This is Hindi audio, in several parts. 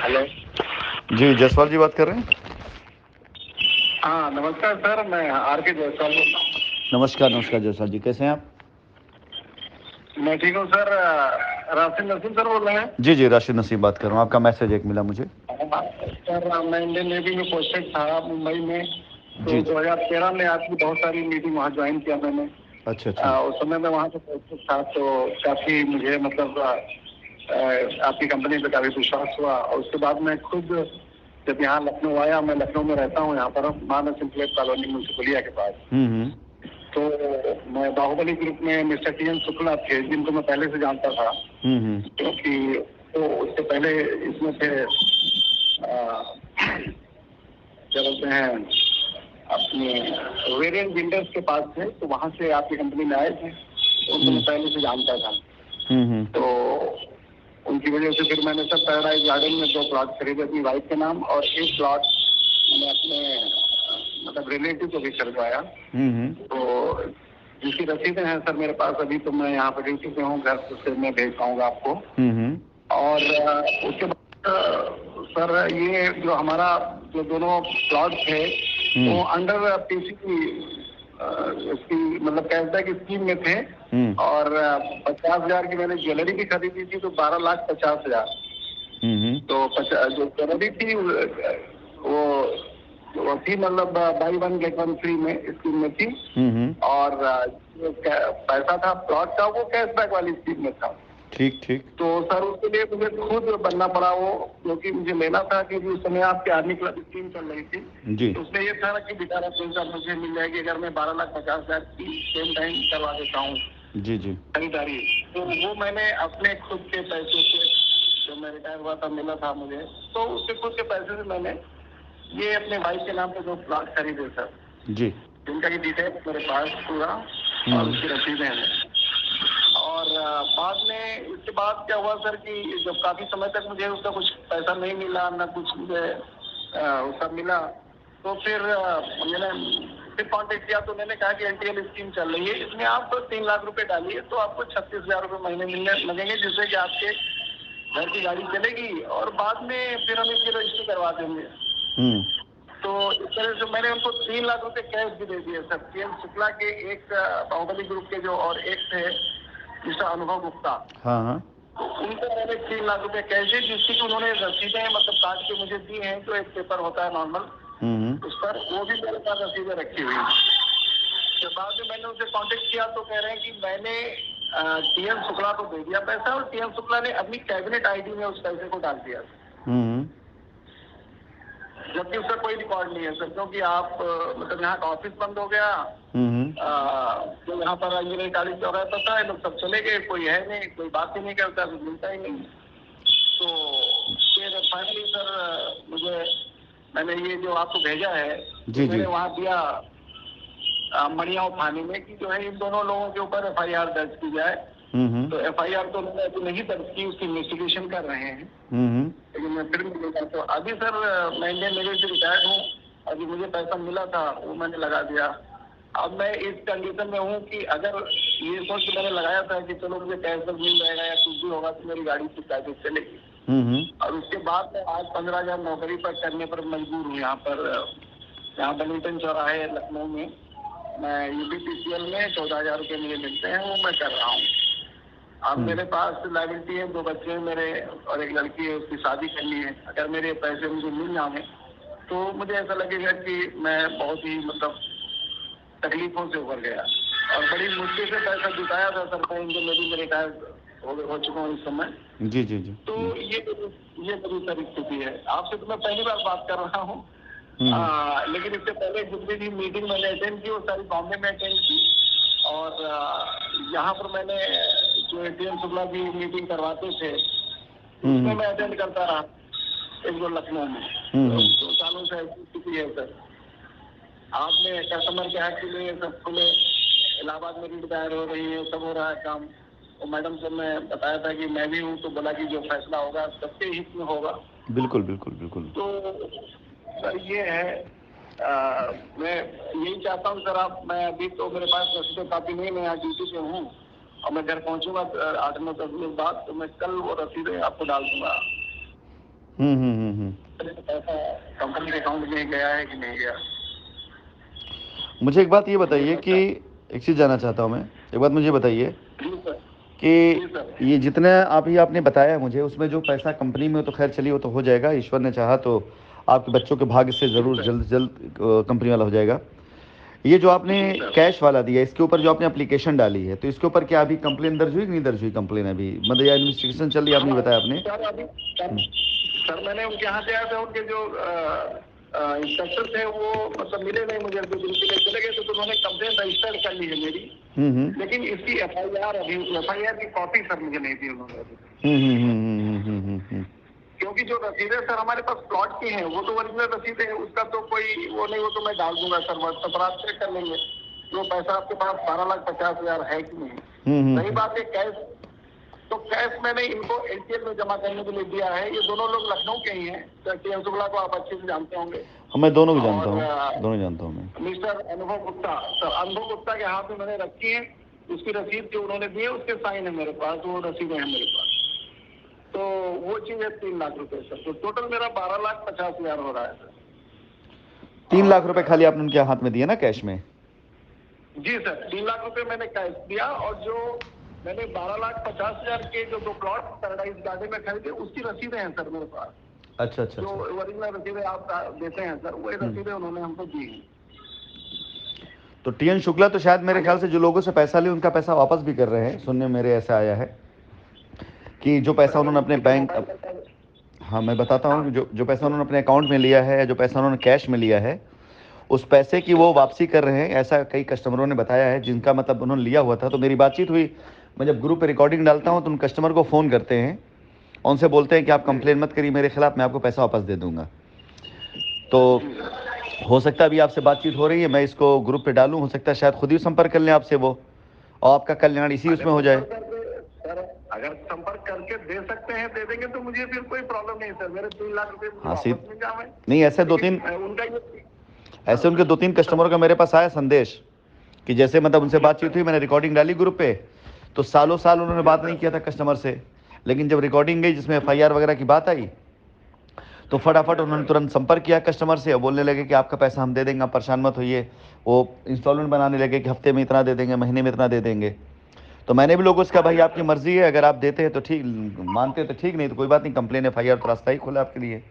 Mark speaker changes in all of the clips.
Speaker 1: हेलो।
Speaker 2: जी जायसवाल जी बात कर रहे हैं।
Speaker 1: हाँ नमस्कार सर, मैं आर के जायसवाल बोल रहा हूँ।
Speaker 2: नमस्कार नमस्कार जायसवाल जी, कैसे हैं आप?
Speaker 1: मैं ठीक हूँ सर। राशिद नसीम सर बोल रहे हैं।
Speaker 2: जी जी, राशिद नसीम बात कर रहा हूँ। आपका मैसेज एक मिला मुझे।
Speaker 1: सर मैं इंडियन नेवी में पोस्टेड था मुंबई में। तो
Speaker 2: जी जी।
Speaker 1: 2013 में आपकी बहुत सारी मीटिंग वहाँ ज्वाइन किया मैंने।
Speaker 2: अच्छा अच्छा।
Speaker 1: उस समय मैं वहाँ पे पोस्टेड था, तो काफ़ी मुझे मतलब आपकी कंपनी पे काफ़ी विश्वास हुआ। और उसके बाद मैं खुद जब यहाँ लखनऊ आया, मैं लखनऊ में रहता हूँ, यहाँ पर मानस एनक्लेव कॉलोनी म्यूनसिपलिया के पास। तो मैं बाहुबली ग्रुप में मिस्टर टी एन शुक्ला थे, जिनको मैं पहले से जानता था, क्योंकि तो उससे पहले इसमें थे क्या बोलते हैं अपने वेरियंट बिल्डर्स के पास थे, तो वहां से आपकी कंपनी में आए थे, तो उनको मैं पहले से जानता था। तो उनकी वजह से फिर मैंने सब पैराडाइज गार्डन में 2 प्लॉट खरीदे अपनी वाइफ के नाम, और 1 प्लॉट मैंने अपने मतलब रिलेटिव को भी खरीदवाया। तो जिसकी रसीदें हैं सर मेरे पास, अभी तो मैं यहाँ पर ड्यूटी पे हूँ, घर से मैं भेज पाऊंगा आपको। और उसके बाद सर ये जो हमारा जो दोनों प्लॉट थे वो अंडर पीसी इसकी मतलब कैशबैक स्कीम में थे। और 50,000 की मैंने ज्वेलरी भी खरीदी थी, तो 12,50,000। तो जो ज्वेलरी थी वो थी मतलब बाई 1 गेट 1 फ्री में स्कीम में थी। और जो पैसा था प्लॉट का वो कैशबैक वाली स्कीम में था।
Speaker 2: ठीक ठीक।
Speaker 1: तो सर उसके लिए मुझे खुद बनना पड़ा वो, क्योंकि मुझे लेना था, क्योंकि उस समय आपकी आर्मी क्लब स्कीम चल रही थी।
Speaker 2: जी।
Speaker 1: तो उसमें ये था ना कि बेचारा पैसा मुझे मिल जाएगी अगर मैं 12,50,000 की सेम टाइम करवा देता हूँ
Speaker 2: जी जी।
Speaker 1: खरीदारी। तो वो मैंने अपने खुद के पैसे से, जो मैं रिटायर हुआ था मिला था मुझे, तो उसके खुद के पैसे से मैंने ये अपने भाई के नाम पे 2 प्लॉट खरीदे सर।
Speaker 2: जी।
Speaker 1: जिनका की डिटेल मेरे पास पूरा और उसकी रसीदें हैं। और बाद में इसके बाद क्या हुआ सर कि जब काफी समय तक मुझे उसका कुछ पैसा नहीं मिला, ना कुछ मुझे उसका मिला, तो फिर मैंने फिर कांटेक्ट किया। तो मैंने कहा कि एनटीएल स्कीम चल रही है, इसमें आप 3 लाख रुपए डालिए तो आपको 36,000 रुपए महीने मिलने लगेंगे, जिससे कि आपके घर की गाड़ी चलेगी और बाद में फिर हम इसकी रजिस्ट्री करवा देंगे। तो इस तरह से मैंने उनको 3 लाख रुपए कैश भी दे दिए सर। टी एन शुक्ला के एक बाहुबली ग्रुप के जो और एक थे मिस्टर अनुभव गुप्ता,
Speaker 2: हाँ हाँ।
Speaker 1: तो उनको मैंने 3 लाख रुपए कैश दी, जिसकी कि उन्होंने रसीदें मतलब काट के मुझे दी हैं, जो एक पेपर होता है नॉर्मल, उस पर वो भी मेरे पास रसीदें रखी हुई। तो बाद में मैंने उनसे कांटेक्ट किया तो कह रहे हैं कि मैंने टी एन शुक्ला को दे दिया पैसा, और टी एन शुक्ला ने अपनी कैबिनेट आईडी में उस पैसे को डाल दिया, जबकि उसका कोई रिकॉर्ड नहीं है सर। क्योंकि आप मतलब यहाँ का ऑफिस बंद हो गया, जो यहाँ पर इंजीनियरिंग कॉलेज चौराहे पर था, लोग सब चले गए, कोई है नहीं, कोई बात ही नहीं करता, कुछ मिलता ही नहीं। तो फिर फाइनली सर मुझे मैंने ये जो आपको भेजा है तो मैंने वहाँ दिया मड़ियाव थाने में कि जो है इन दोनों लोगों के ऊपर FIR दर्ज की जाए। तो FIR तो उन्होंने अभी नहीं दर्ज की, उसकी इन्वेस्टिगेशन कर रहे हैं। लेकिन मैं फिर मिलेगा तो अभी सर मैं इंडियन नेवी से रिटायर्ड हूँ, अभी मुझे पैसा मिला था वो मैंने लगा दिया। अब मैं इस कंडीशन में हूँ कि अगर ये सोच के मैंने लगाया था कि चलो मुझे कैश पर मिल जाएगा या कुछ भी होगा तो मेरी गाड़ी की कागज चलेगी, और उसके बाद मैं आज 15,000 नौकरी पर करने पर मजबूर हूँ। यहाँ बलिंगटन चौराहे लखनऊ में मैं UPPCL में 14,000 रुपये मुझे मिलते हैं, वो मैं कर रहा हूँ। अब मेरे पास लाइबिलिटी है, 2 बच्चे हैं मेरे और एक लड़की है, उसकी शादी करनी है। अगर मेरे पैसे मुझे मिल जाए तो मुझे ऐसा लगेगा कि मैं बहुत ही मतलब तकलीफों से उभर गया, और बड़ी मुश्किल से पैसा जुटाया था सर। मैं इंजीनियरिंग में रिटायर हो चुका हूँ इस समय।
Speaker 2: जी जी जी।
Speaker 1: तो ये बड़ी सारी स्थिति है। आपसे तो मैं पहली बार बात कर रहा हूँ, लेकिन इससे पहले जितनी भी मीटिंग मैंने अटेंड की वो सारी बॉम्बे में अटेंड की, और यहाँ पर मैंने जो टी.एन. शुक्ला की मीटिंग करवाते थे उसमें मैं अटेंड करता रहा, एक दो लखनऊ में। 2 सालों से ऐसी स्थिति है सर। आपने कस्टमर के हाथ के लिए सब खुले, इलाहाबाद में रीड दायर हो रही है, सब हो रहा है काम। तो मैडम से मैं बताया था कि मैं भी हूँ, तो बोला कि जो फैसला होगा सबके हित में होगा।
Speaker 2: बिल्कुल बिल्कुल बिल्कुल।
Speaker 1: तो सर ये है, मैं यही चाहता हूँ सर। आप मैं अभी तो मेरे पास रसीद कापी नहीं, मैं यहाँ ड्यूटी पे हूँ, और मैं घर पहुँचूंगा 8-9-10 दिन बाद, तो मैं कल वो रसीदें आपको डाल दूंगा। पैसा कंपनी के अकाउंट में गया है कि नहीं गया।
Speaker 2: मुझे एक बात ये बताइए कि एक चीज़ जानना चाहता हूँ मैं, एक बात मुझे बताइए
Speaker 1: जी सर।
Speaker 2: कि ये जितना आपने बताया मुझे, उसमें जो पैसा कंपनी में तो खैर चलिए वो तो हो जाएगा, ईश्वर ने चाहा तो आपके बच्चों के भाग्य से ज़रूर जल्द से जल्द कंपनी वाला हो जाएगा। ये जो आपने कैश वाला दिया, इसके ऊपर जो आपने एप्लीकेशन डाली है, तो इसके ऊपर क्या अभी कंप्लेन दर्ज हुई कि नहीं दर्ज हुई कंप्लेन अभी, मतलब या इन्वेस्टिगेशन चल रही है, आपने बताया आपने।
Speaker 1: सर मैंने उनके यहाँ से आया था, उनके जो इंस्पेक्टर थे वो मतलब मिले नहीं मुझे, 2 दिन के लिए चले गए, तो उन्होंने कंप्लेन रजिस्टर कर ली है मेरी। लेकिन इसकी एफआईआर की कॉपी सर मुझे नहीं दी उन्होंने अभी। क्योंकि जो रसीदें सर हमारे पास प्लॉट की हैं वो तो ओरिजिनल रसीदें हैं, उसका तो कोई वो नहीं, वो तो मैं डाल दूंगा सर, व्हाट्सएप पर आप चेक कर लेंगे। जो पैसा आपके पास 12,50,000 है कि नहीं। सही बात है। कैश तो कैश मैंने इनको एटीएम में जमा करने के लिए दिया है। ये दोनों लोग लखनऊ के ही हैं। टीएन शुक्ला को आप अच्छे से जानते होंगे।
Speaker 2: मैं दोनों को जानता हूँ, दोनों जानता हूँ मैं।
Speaker 1: मिस्टर अनुभव गुप्ता, सर अनुभव गुप्ता के हाथ में मैंने रखी है, उसकी रसीद जो उन्होंने दी है उसके साइन है मेरे पास, वो रसीदें हैं मेरे पास। तो वो चीज है 3 लाख रुपए सर, तो टोटल मेरा 12,50,000 हो रहा है सर।
Speaker 2: 3 लाख रुपए खाली आपने उनके हाथ में दिए ना कैश में? जी
Speaker 1: सर, 3 लाख रुपए मैंने कैश दिया, और जो मैंने 12,50,000 के जो 2 प्लॉट पैराडाइज गार्डन में खरीदे उसकी रसीदें हैं सर मेरे पास।
Speaker 2: अच्छा। जो
Speaker 1: ओरिजिनल रसीदें आप देते हैं सर, वो रसीदें उन्होंने हमको दी हैं।
Speaker 2: तो टीएन शुक्ला तो शायद मेरे ख्याल से जो लोगों से पैसा ले उनका पैसा वापस भी कर रहे हैं, सुनने में मेरे ऐसा आया है कि जो पैसा उन्होंने अपने बैंक, हाँ मैं बताता हूँ, जो पैसा उन्होंने अपने अकाउंट में लिया है, जो पैसा उन्होंने कैश में लिया है, उस पैसे की वो वापसी कर रहे हैं, ऐसा कई कस्टमरों ने बताया है जिनका मतलब उन्होंने लिया हुआ था। तो मेरी बातचीत हुई, मैं जब ग्रुप पे रिकॉर्डिंग डालता हूँ तो उन कस्टमर को फ़ोन करते हैं, उनसे बोलते हैं कि आप कंप्लेन मत करिए मेरे खिलाफ, मैं आपको पैसा वापस दे दूंगा। तो हो सकता है अभी आपसे बातचीत हो रही है, मैं इसको ग्रुप पे डालूं, हो सकता है शायद खुद ही संपर्क कर लें आपसे वो, और आपका कल्याण इसी उसमें हो जाए।
Speaker 1: अगर संपर्क करके दे सकते हैं दे देंगे, तो मुझे फिर कोई प्रॉब्लम नहीं सर, मेरे 3 लाख रुपए वापस मिल जाए।
Speaker 2: नहीं, ऐसे उनके 2-3 कस्टमरों का मेरे पास आया संदेश कि जैसे मतलब उनसे बातचीत हुई, मैंने रिकॉर्डिंग डाली ग्रुप पे, तो सालों साल उन्होंने बात नहीं किया था कस्टमर से, लेकिन जब रिकॉर्डिंग गई जिसमें एफआईआर वगैरह की बात आई तो फटाफट उन्होंने तुरंत संपर्क किया कस्टमर से, बोलने लगे कि आपका पैसा हम दे देंगे, आप परेशान मत होइए। वो इंस्टॉलमेंट बनाने लगे कि हफ्ते में इतना दे देंगे, महीने में इतना दे देंगे। तो मैंने भी लोगों से कहा भाई आपकी मर्जी है, अगर आप देते हैं तो ठीक, मानते हैं तो ठीक, नहीं तो कोई बात नहीं, कंप्लेन एफआईआर तो रास्ता ही खुला आपके लिए।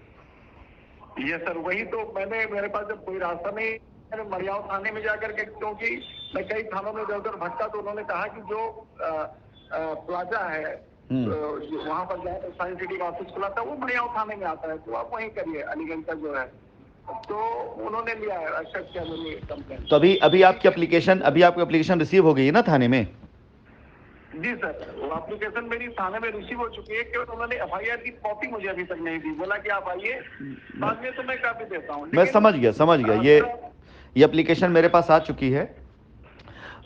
Speaker 1: ये सर वही तो मेरे पास जब कोई रास्ता नहीं, मैंने मरियाव थाने में जाकर के, क्योंकि मैं कई थानों में इधर उधर भटका, तो उन्होंने कहा कि जो प्लाजा है वहाँ पर जहाँ पर साइंस सिटी का ऑफिस खुला था वो मरियाव थाने में आता है, तो आप वहीं करिए, अलीगंज का जो है। तो उन्होंने लिया है, एक्सेप्ट किया मैंने कंप्लेन।
Speaker 2: तो अभी आपकी एप्लीकेशन रिसीव हो गई है ना थाने में?
Speaker 1: जी सर, वो एप्लीकेशन मेरी थाने में रिसीव हो चुकी है, केवल उन्होंने एफआईआर की कॉपी मुझे अभी तक नहीं दी, बोला कि आप आइए बाद में तो मैं कॉपी देता हूँ।
Speaker 2: मैं समझ गया ये एप्लीकेशन मेरे पास आ चुकी है।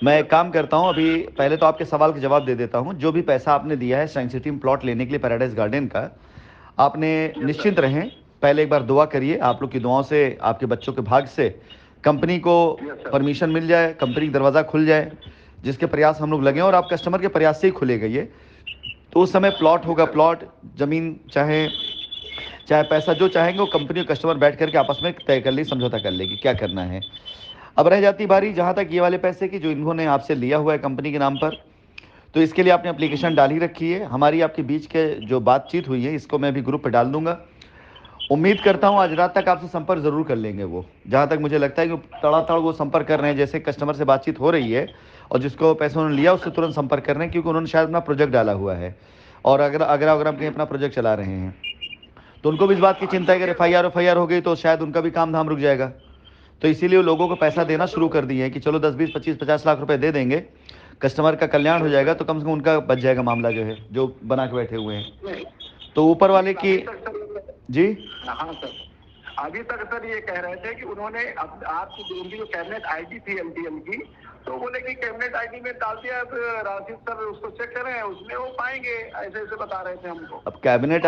Speaker 2: मैं एक काम करता हूं, अभी पहले तो आपके सवाल का जवाब दे देता हूं। जो भी पैसा आपने दिया है साइंस सिटी में प्लॉट लेने के लिए पैराडाइज गार्डन का, आपने निश्चिंत रहें, पहले एक बार दुआ करिए, आप लोग की दुआओं से, आपके बच्चों के भाग से कंपनी को परमिशन मिल जाए, कंपनी का दरवाज़ा खुल जाए, जिसके प्रयास हम लोग लगे, और आप कस्टमर के प्रयास से ही खुलेगा ये। तो उस समय प्लॉट होगा, प्लॉट, ज़मीन, चाहे पैसा जो चाहेंगे वो कंपनी और कस्टमर बैठ करके आपस में तय कर ले, समझौता कर लेगी क्या करना है। अब रह जाती बारी जहाँ तक ये वाले पैसे की जो इन्होंने आपसे लिया हुआ है कंपनी के नाम पर, तो इसके लिए आपने एप्लीकेशन डाल ही रखी है। हमारी आपके बीच के जो बातचीत हुई है इसको मैं भी ग्रुप पर डाल दूंगा। उम्मीद करता हूँ आज रात तक आपसे संपर्क जरूर कर लेंगे वो, जहाँ तक मुझे लगता है कि तड़ातड़ वो संपर्क कर रहे हैं, जैसे कस्टमर से बातचीत हो रही है और जिसको पैसा उन्होंने लिया उससे तुरंत संपर्क कर रहे हैं, क्योंकि उन्होंने शायद अपना प्रोजेक्ट डाला हुआ है, और अगर हम कहीं अपना प्रोजेक्ट चला रहे हैं तो उनको भी इस बात की चिंता है कि एफआईआर हो गई तो शायद उनका भी काम धाम रुक जाएगा। तो इसीलिए वो लोगों को पैसा देना शुरू कर दिए हैं कि चलो 10, 20, 25, 50 लाख रुपए दे देंगे, कस्टमर का कल्याण हो जाएगा, तो कम से कम उनका बच जाएगा मामला जो है, जो बना के बैठे हुए हैं। तो ऊपर वाले की जी,
Speaker 1: हाँ सर, अभी तक सर ये कह रहे थे कि उन्होंने आपकी जो कैबिनेट आईडी थी एलटीएम की, तो बोले कि कैबिनेट आईडी में डाल दिया, राशिद सर उसको चेक करें, उसमें वो पाएंगे, ऐसे ऐसे बता रहे थे हमको।
Speaker 2: अब कैबिनेट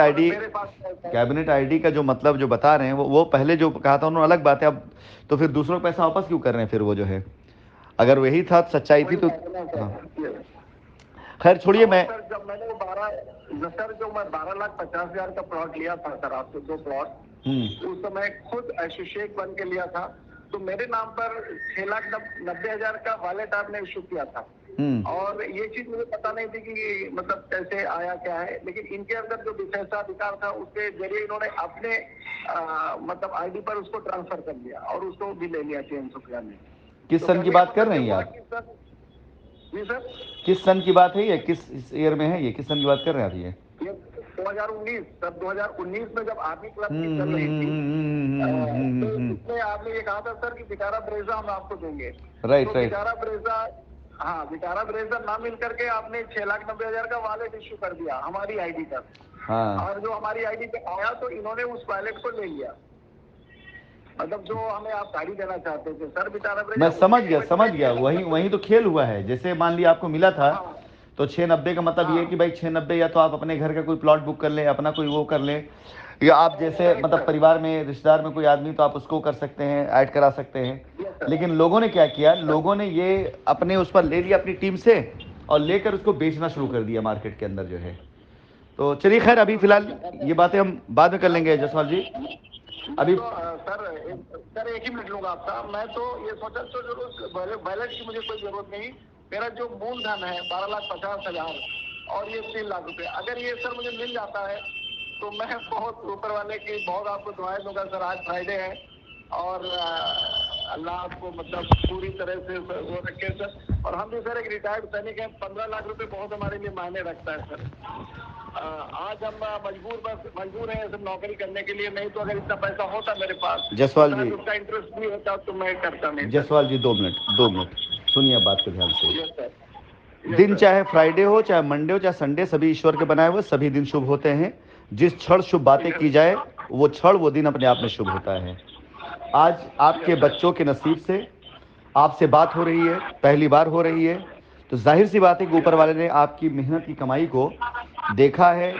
Speaker 2: आईडी का जो मतलब जो बता रहे हैं वो पहले जो कहा था उन्होंने अलग बात है। अब तो फिर दूसरों को पैसा वापस क्यों कर रहे हैं फिर वो जो है, अगर वही था सच्चाई थी तो खैर छोड़िए, मैं
Speaker 1: सर जब मैंने वो 12,50,000 का प्लॉट लिया था सर, आपसे 2 प्लॉट, उस समय खुद एसोसिएट बन के लिया था, तो मेरे नाम पर 6,90,000 का वॉलेट आपने इशू किया था। और ये चीज मुझे पता नहीं थी कि मतलब कैसे आया क्या है, लेकिन इनके अंदर जो विशेषाधिकार था उसके जरिए इन्होंने अपने मतलब आईडी पर उसको ट्रांसफर कर लिया और उसको भी ले लिया टीएन शुक्ला ने।
Speaker 2: किस सन की बात कर रहे हैं आप?
Speaker 1: जी सर,
Speaker 2: किस सन की बात है ये? किस ईयर में है ये? किस सन की बात कर रहे हैं आप ये?
Speaker 1: 2019 सर, 2019 में जब आर्मी क्लब की चल रही थी, तो इसमें आपने ये कहा था सर कि विटारा ब्रेजा हम आपको देंगे।
Speaker 2: राइट,
Speaker 1: विटारा ब्रेजा, हाँ, विटारा ब्रेजा ना मिल करके आपने 6,90,000 का वॉलेट इश्यू कर दिया हमारी आईडी पर।
Speaker 2: हाँ,
Speaker 1: और जो हमारी आईडी पे आया तो इन्होंने उस वॉलेट को ले लिया, मतलब जो हमें आप गाड़ी देना चाहते थे सर। विटारा ब्रेजा,
Speaker 2: मैं समझ गया, वही तो खेल हुआ है। जैसे मान लिया आपको मिला था, तो 690 का मतलब ये कि भाई 690, या तो आप अपने घर का कोई प्लॉट बुक कर लें, अपना कोई वो कर लें, या आप जैसे मतलब परिवार में रिश्तेदार में कोई आदमी, तो आप उसको कर सकते हैं, ऐड करा सकते हैं। लेकिन लोगों ने क्या किया, लोगों ने ये अपने उस पर ले लिया अपनी टीम से, और लेकर उसको बेचना शुरू कर दिया मार्केट के अंदर जो है। तो चलिए खैर, अभी फिलहाल ये बातें हम बाद में कर लेंगे जायसवाल जी। अभी
Speaker 1: तो सर एक ही मिनट लूंगा आपका। मैं तो ये सोचा तो जरूर बैलेट की मुझे कोई जरूरत नहीं। मेरा जो मूलधन है 12,50,000 और ये 3 लाख रुपए, अगर ये सर मुझे मिल जाता है तो मैं बहुत ऊपर वाले की बहुत आपको दुआएं दूंगा सर। आज फ्राइडे है और अल्लाह आपको मतलब पूरी तरह से वो रखे सर। और हम भी सर एक रिटायर्ड सैनिक हैं, 15 लाख रुपए बहुत हमारे लिए मायने रखता है सर। आज हम मजबूर हैं सब नौकरी करने के लिए, नहीं तो अगर इतना पैसा होता मेरे पास
Speaker 2: जायसवाल जी,
Speaker 1: उसका इंटरेस्ट भी होता तो मैं करता नहीं।
Speaker 2: जायसवाल जी 2 मिनट सुनिए बात को ध्यान से।
Speaker 1: Yes sir.
Speaker 2: दिन चाहे फ्राइडे हो, चाहे मंडे हो, चाहे संडे, सभी ईश्वर के बनाए हुए सभी दिन शुभ होते हैं। जिस क्षण शुभ बातें की जाए वो क्षण, वो दिन अपने आप में शुभ होता है। आज आपके बच्चों के नसीब से आपसे बात हो रही है, पहली बार हो रही है, तो जाहिर सी बात है कि ऊपर वाले ने आपकी मेहनत की कमाई को देखा है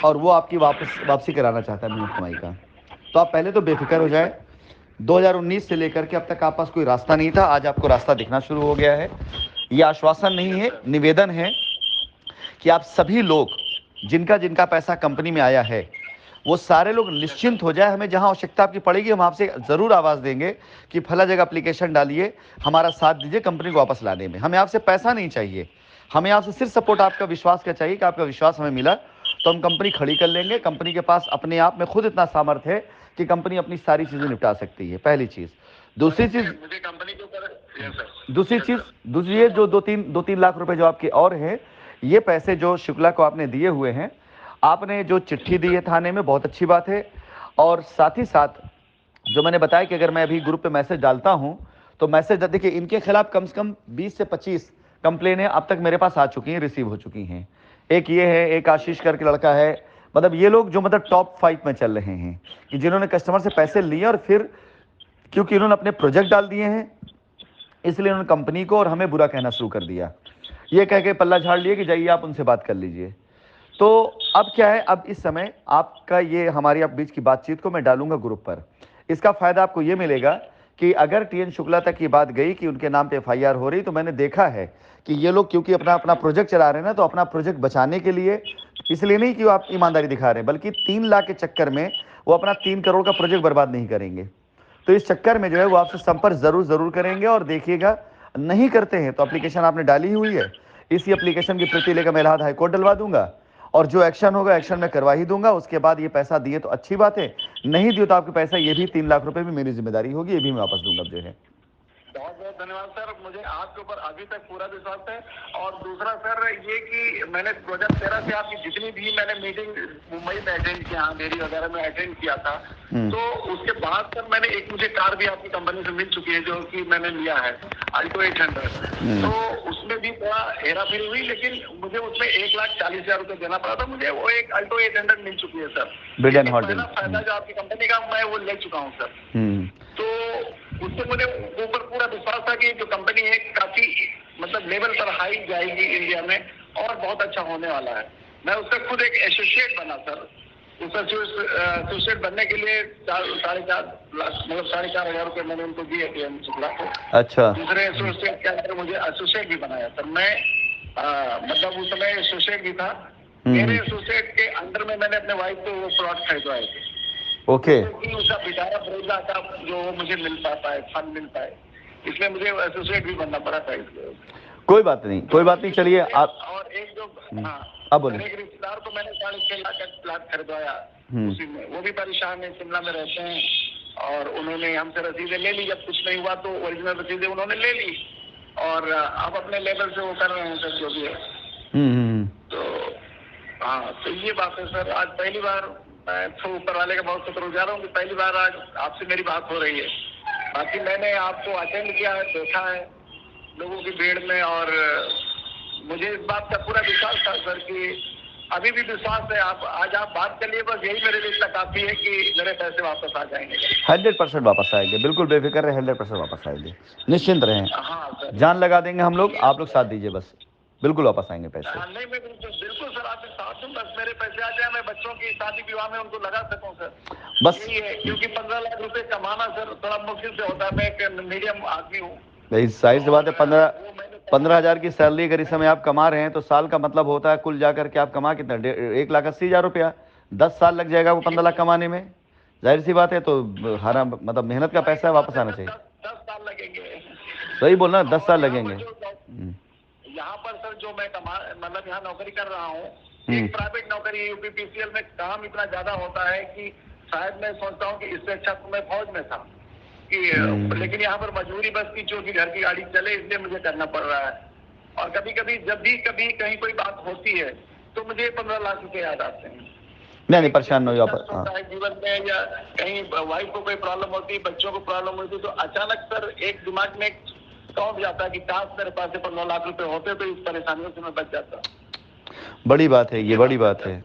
Speaker 2: और वो आपकी वापसी कराना चाहता है मेहनत कमाई का। तो आप पहले तो बेफिक्र हो जाए। 2019 से लेकर के अब तक आपके पास कोई रास्ता नहीं था, आज आपको रास्ता दिखना शुरू हो गया है। ये आश्वासन नहीं है, निवेदन है कि आप सभी लोग जिनका जिनका पैसा कंपनी में आया है, वो सारे लोग निश्चिंत हो जाए। हमें जहां आवश्यकता आपकी पड़ेगी हम आपसे जरूर आवाज देंगे कि फला जगह एप्लीकेशन डालिए, हमारा साथ दीजिए कंपनी को वापस लाने में। हमें आपसे पैसा नहीं चाहिए, हमें आपसे सिर्फ सपोर्ट, आपका विश्वास का चाहिए कि आपका विश्वास हमें मिला तो हम कंपनी खड़ी कर लेंगे। कंपनी के पास अपने आप में खुद इतना सामर्थ्य है कि कंपनी अपनी सारी चीजें निपटा सकती है, पहली चीज। दूसरी चीज, ये जो 2-3 लाख रुपए जो आपके और हैं, ये पैसे जो शुक्ला को आपने दिए हुए हैं, आपने जो चिट्ठी दी है थाने में, बहुत अच्छी बात है। और साथ ही साथ जो मैंने बताया कि अगर मैं अभी ग्रुप पे मैसेज डालता हूं तो मैसेज देखिए, इनके खिलाफ कम से कम 20 से 25 कंप्लेनें अब तक मेरे पास आ चुकी हैं, रिसीव हो चुकी हैं। एक ये है, एक आशीष करके लड़का है, मतलब ये लोग जो मतलब टॉप 5 में चल रहे हैं कि जिन्होंने कस्टमर से पैसे लिए और फिर क्योंकि उन्होंने अपने प्रोजेक्ट डाल दिए हैं इसलिए उन्होंने कंपनी को और हमें बुरा कहना शुरू कर दिया। ये कह के पल्ला झाड़ लिए कि जाइए आप उनसे बात कर लीजिए। तो अब क्या है, अब इस समय आपका ये हमारी आप बीच की बातचीत को मैं डालूंगा ग्रुप पर। इसका फायदा आपको ये मिलेगा कि अगर टीएन शुक्ला तक ये बात गई कि उनके नाम पे एफआईआर हो रही, तो मैंने देखा है कि ये लोग क्योंकि अपना अपना प्रोजेक्ट चला रहे हैं ना, तो अपना प्रोजेक्ट बचाने के लिए, इसलिए नहीं कि वो आप ईमानदारी दिखा रहे हैं, बल्कि 3 लाख के चक्कर में वो अपना 3 करोड़ का प्रोजेक्ट बर्बाद नहीं करेंगे। तो इस चक्कर में जो है वो आपसे संपर्क जरूर करेंगे। और देखिएगा, नहीं करते हैं तो एप्लीकेशन आपने डाली हुई है, इसी एप्लीकेशन की प्रति लेकर मैं इलाहाबाद हाईकोर्ट डलवा दूंगा और जो एक्शन होगा एक्शन में करवा ही दूंगा। उसके बाद ये पैसा दिए तो अच्छी बात है, नहीं दिए तो आपके पैसा, ये भी 3 लाख रुपए भी मेरी जिम्मेदारी होगी, ये भी मैं वापस दूंगा जो है।
Speaker 1: बहुत बहुत धन्यवाद सर, मुझे आपके ऊपर अभी तक पूरा विश्वास है। और दूसरा सर ये कि मैंने 2013 से आपकी जितनी भी मैंने मीटिंग मुंबई में अटेंड किया, अंधेरी वगैरह में अटेंड किया था, तो उसके बाद सर मैंने एक मुझे कार भी आपकी कंपनी से मिल चुकी है जो कि मैंने लिया है, अल्टो 800। तो उसमें भी थोड़ा हेरा फेरी हुई, लेकिन मुझे उसमें 1,40,000 रुपए देना पड़ा था। मुझे वो एक अल्टो 800 मिल चुकी है सर। पहला फायदा जो आपकी कंपनी का मैं वो ले चुका हूँ सर। तो उससे मुझे ऊपर पूरा विश्वास था कि जो कंपनी है काफी मतलब लेवल पर हाई जाएगी इंडिया में और बहुत अच्छा होने वाला है। मैं उसका खुद एक एसोसिएट बना सर। उस एसोसिएट बनने के लिए 4.5 लाख मतलब 4,500 रुपए मैंने उनको दिए थे शुक्ला को।
Speaker 2: अच्छा।
Speaker 1: दूसरे एसोसिएट के अंदर मुझे एसोसिएट भी बनाया सर। मैं मतलब उस समय एसोसिएट भी था। मेरे एसोसिएट के अंडर में मैंने अपने वाइफ को वो प्लॉट खरीदवाए थे।
Speaker 2: ओके।
Speaker 1: क्योंकि उसका बिटारा प्रोजा का जो मुझे मिल पाता है, फंड मिल पाए, इसलिए मुझे एसोसिएट भी बनना पड़ा था इसलिए।
Speaker 2: कोई बात नहीं, कोई बात नहीं, चलिए आप।
Speaker 1: और एक जो
Speaker 2: अब बोलिए।
Speaker 1: एक रिश्तेदार को मैंने 6.5 लाख का प्लॉट खरीदवाया, उसी में वो भी परेशान है, शिमला में रहते हैं, और उन्होंने हमसे रसीदें ले ली। जब कुछ नहीं हुआ तो ओरिजिनल रसीदें उन्होंने ले ली, और अब अपने लेवल से वो कर रहे हैं सर जो भी है। तो हाँ, तो ये बात है सर। आज पहली बार मैं तो ऊपर वाले का बहुत शुक्रगुजार हूँ कि पहली बार आज आपसे मेरी बात हो रही है। बाकी मैंने आपको अटेंड किया है, देखा है लोगों की भीड़ में, और मुझे इस बात का पूरा विश्वास था सर कि अभी भी विश्वास है। आप आज आप बात कर लिए, बस यही मेरे लिए इतना काफी है कि मेरे पैसे वापस आ जाएंगे।
Speaker 2: 100% वापस आएंगे, बिल्कुल बेफिक्र रहे, 100% वापस आएंगे, निश्चिंत रहें।
Speaker 1: हाँ सर,
Speaker 2: जान लगा देंगे हम लोग, आप लोग साथ दीजिए, बस बिल्कुल वापस आएंगे पैसे।
Speaker 1: नहीं, मैं बिल्कुल सर आपके साथ हूँ। बस मेरे पैसे आ जाए, मैं बच्चों की शादी विवाह में उनको लगा सकूँ सर,
Speaker 2: बस
Speaker 1: यही है। क्योंकि 15 लाख रुपए कमाना सर थोड़ा मुश्किल से होता है। मैं एक मीडियम आदमी हूँ।
Speaker 2: भाई जाहिर सी बात है, 15,000 की सैलरी अगर इस समय आप कमा रहे हैं तो साल का मतलब होता है कुल जाकर के आप कमा कितना, 1,80,000 रुपया। 10 साल लग जाएगा वो 15 लाख कमाने में, जाहिर सी बात है। तो हरा मतलब मेहनत का पैसा है, वापस आना चाहिए।
Speaker 1: 10 साल लगेंगे,
Speaker 2: सही बोलना, 10 साल लगेंगे।
Speaker 1: यहाँ पर सर जो मैं मतलब यहाँ नौकरी कर रहा हूँ, एक प्राइवेट नौकरी, यूपीपीसीएल में काम इतना ज्यादा होता है कि शायद मैं सोचता हूँ कि इससे अच्छा तो मैं फौज में था कि, लेकिन यहाँ पर मजबूरी बस की, जो कि घर की गाड़ी चले इसलिए मुझे करना पड़ रहा है। और कभी कभी जब भी कभी कहीं कोई बात होती है तो मुझे 15 लाख रुपए याद आते हैं।
Speaker 2: नहीं परेशान नहीं होता
Speaker 1: है जीवन में, या कहीं वाइफ को कोई प्रॉब्लम होती है, बच्चों को प्रॉब्लम होती है, तो अचानक सर एक दिमाग में कौन जाता है कि काश मेरे पास 15 लाख रुपए होते तो इस परेशानियों से मैं बच जाता।
Speaker 2: बड़ी बात है, ये बड़ी बात है।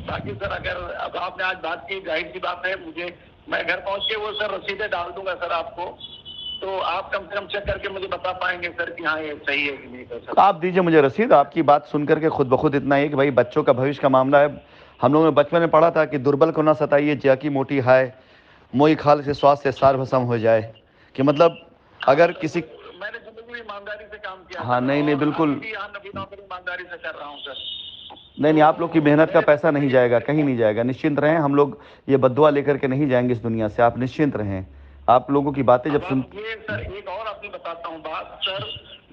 Speaker 1: बाकी सर अगर अब आपने आज बात की, जाहिर सी बात है, मुझे मैं घर पहुंच के वो सर रसीदें डाल दूंगा सर आपको, तो आप कम से कम चेक करके मुझे बता पाएंगे सर कि हाँ ये सही है कि नहीं सर।
Speaker 2: आप दीजिए मुझे रसीद। आपकी बात सुन करके खुद ब खुद इतना ही कि भाई बच्चों का भविष्य का मामला है। हम लोगों ने बचपन में पढ़ा था कि दुर्बल को ना सताइए, ज्याकी मोटी हाय, मोई खाल से स्वास्थ्य सार भसम हो जाए, कि मतलब अगर किसी,
Speaker 1: मैंने जिंदगी में ईमानदारी से काम किया।
Speaker 2: हाँ नहीं बिल्कुल,
Speaker 1: नौकरी ईमानदारी से कर रहा हूँ सर।
Speaker 2: नहीं आप लोग की मेहनत का पैसा नहीं जाएगा, कहीं नहीं जाएगा, निश्चिंत रहें। हम लोग ये बद्दुआ लेकर के नहीं जाएंगे इस दुनिया से, आप निश्चिंत रहें। आप लोगों की बातें जब सुन,
Speaker 1: ये सर एक और आपको बताता हूँ बात सर,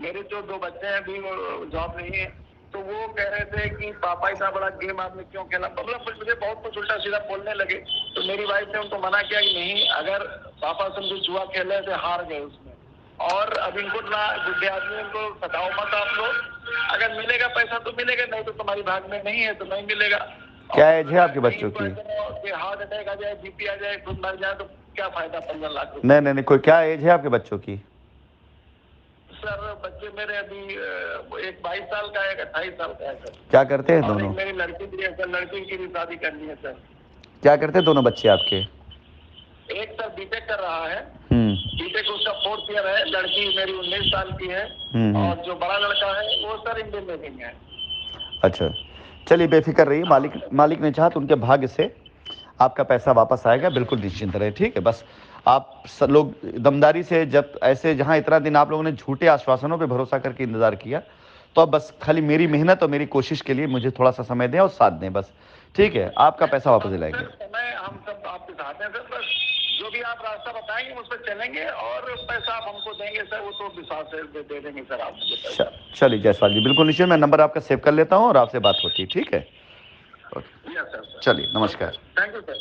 Speaker 1: मेरे जो 2 बच्चे हैं अभी वो जॉब नहीं है, तो वो कह रहे थे कि पापा इतना बड़ा गेम आपने क्यों खेला, मतलब मुझे बहुत कुछ उल्टा सीधा बोलने लगे। तो मेरी वाइफ ने उनको मना किया कि नहीं, अगर पापा समझो जुआ खेल रहे थे, हार गए उसमें, और अब इनको ना बुढ़े आदमी इनको सताओ मत आप लोग, अगर मिलेगा पैसा तो मिलेगा, नहीं तो तुम्हारी भाग में नहीं है तो नहीं मिलेगा।
Speaker 2: क्या एज है आपके बच्चों की?
Speaker 1: हार्ट अटैक आ जाए, बीपी आ जाए, खुद मर जाए तो क्या फायदा 15 लाख?
Speaker 2: नहीं कोई, क्या एज है आपके बच्चों की?
Speaker 1: सर बच्चे मेरे अभी एक 22 साल का है, एक 28 साल का है सर।
Speaker 2: क्या करते हैं दोनों?
Speaker 1: मेरी लड़की भी है सर, लड़की की भी शादी करनी है सर।
Speaker 2: क्या करते हैं दोनों बच्चे आपके?
Speaker 1: एक सर बीटेक कर रहा है, बीटेक उसका 4th ईयर है, लड़की मेरी 19 साल की है, और जो बड़ा लड़का है वो सर इंडियन नेवी में है। अच्छा,
Speaker 2: चलिए बेफिक्र रहिए, मालिक ने चाहा तो उनके भाग्य से आपका पैसा वापस आएगा, बिल्कुल निश्चिंत रहे, ठीक है। बस आप सब लोग दमदारी से, जब ऐसे जहां इतना दिन आप लोगों ने झूठे आश्वासनों पे भरोसा करके इंतजार किया, तो अब बस खाली मेरी मेहनत और मेरी कोशिश के लिए मुझे थोड़ा सा समय दें और साथ दें, बस ठीक है। आपका पैसा वापस दिलाएंगे।
Speaker 1: हम सब आपके साथ हैं सर, बस जो भी आप रास्ता बताएंगे उस पर चलेंगे, और पैसा आप हमको देंगे सर, वो तो विश्वास से दे देंगे सर आप।
Speaker 2: चलिए जायसवाल जी, बिल्कुल निश्चित, मैं नंबर आपका सेव कर लेता हूँ और आपसे बात होती है, ठीक है? चलिए, नमस्कार।
Speaker 1: Thank you sir.